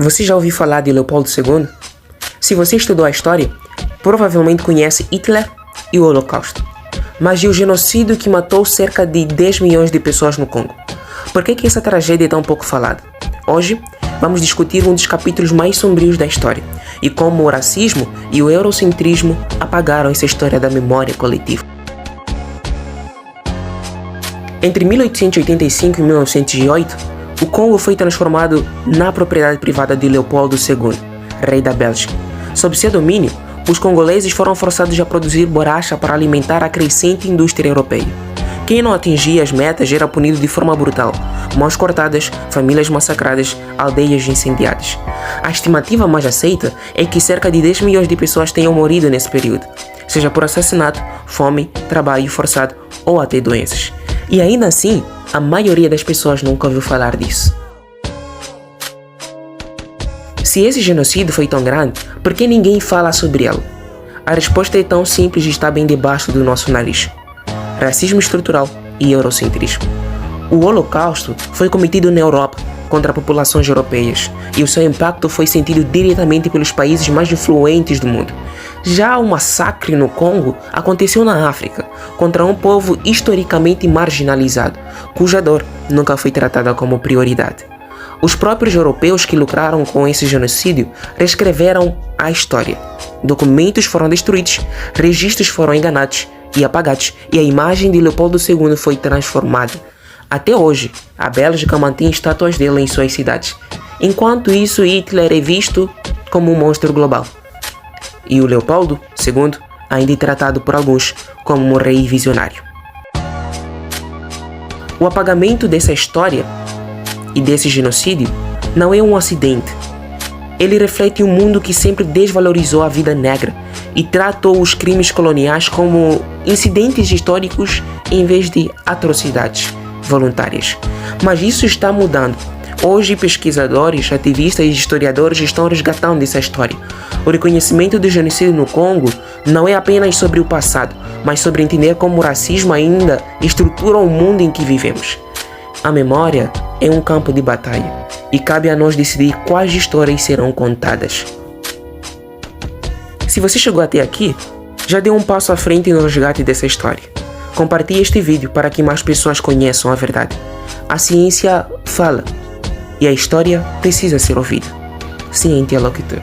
Você já ouviu falar de Leopoldo II? Se você estudou a história, provavelmente conhece Hitler e o Holocausto. Mas e o genocídio que matou cerca de 10 milhões de pessoas no Congo? Por que essa tragédia é tão pouco falada? Hoje, vamos discutir um dos capítulos mais sombrios da história e como o racismo e o eurocentrismo apagaram essa história da memória coletiva. Entre 1885 e 1908, o Congo foi transformado na propriedade privada de Leopoldo II, rei da Bélgica. Sob seu domínio, os congoleses foram forçados a produzir borracha para alimentar a crescente indústria europeia. Quem não atingia as metas era punido de forma brutal. Mãos cortadas, famílias massacradas, aldeias incendiadas. A estimativa mais aceita é que cerca de 10 milhões de pessoas tenham morrido nesse período, seja por assassinato, fome, trabalho forçado ou até doenças. E ainda assim, a maioria das pessoas nunca ouviu falar disso. Se esse genocídio foi tão grande, por que ninguém fala sobre ele? A resposta é tão simples e está bem debaixo do nosso nariz: racismo estrutural e eurocentrismo. O Holocausto foi cometido na Europa contra populações europeias e o seu impacto foi sentido diretamente pelos países mais influentes do mundo. Já o massacre no Congo aconteceu na África, contra um povo historicamente marginalizado, cuja dor nunca foi tratada como prioridade. Os próprios europeus que lucraram com esse genocídio reescreveram a história. Documentos foram destruídos, registros foram enganados e apagados, e a imagem de Leopoldo II foi transformada. Até hoje, a Bélgica mantém estátuas dele em suas cidades. Enquanto isso, Hitler é visto como um monstro global. E o Leopoldo II ainda é tratado por alguns como um rei visionário. O apagamento dessa história e desse genocídio não é um acidente. Ele reflete um mundo que sempre desvalorizou a vida negra e tratou os crimes coloniais como incidentes históricos em vez de atrocidades voluntárias. Mas isso está mudando. Hoje, pesquisadores, ativistas e historiadores estão resgatando essa história. O reconhecimento do genocídio no Congo não é apenas sobre o passado, mas sobre entender como o racismo ainda estrutura o mundo em que vivemos. A memória é um campo de batalha e cabe a nós decidir quais histórias serão contadas. Se você chegou até aqui, já deu um passo à frente no resgate dessa história. Compartilhe este vídeo para que mais pessoas conheçam a verdade. A ciência fala e a história precisa ser ouvida. Sim, interlocutor.